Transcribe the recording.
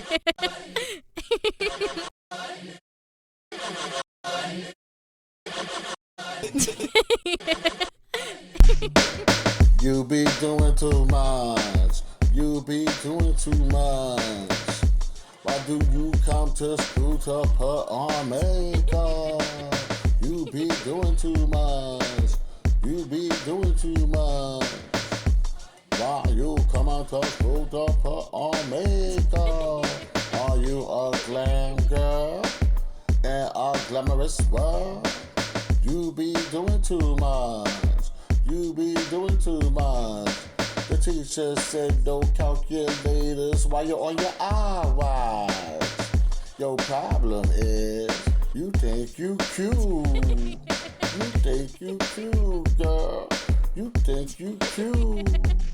You be doing too much. You be doing too much. Why do you come to school to put on makeup? You be doing too much. You be doing too much. Why you come out to school to put on makeup? Are you a glam girl in a glamorous world? You be doing too much. You be doing too much. The teacher said no calculators while you're on your hours. Your problem is you think you cute. You think you cute, girl. You think you cute.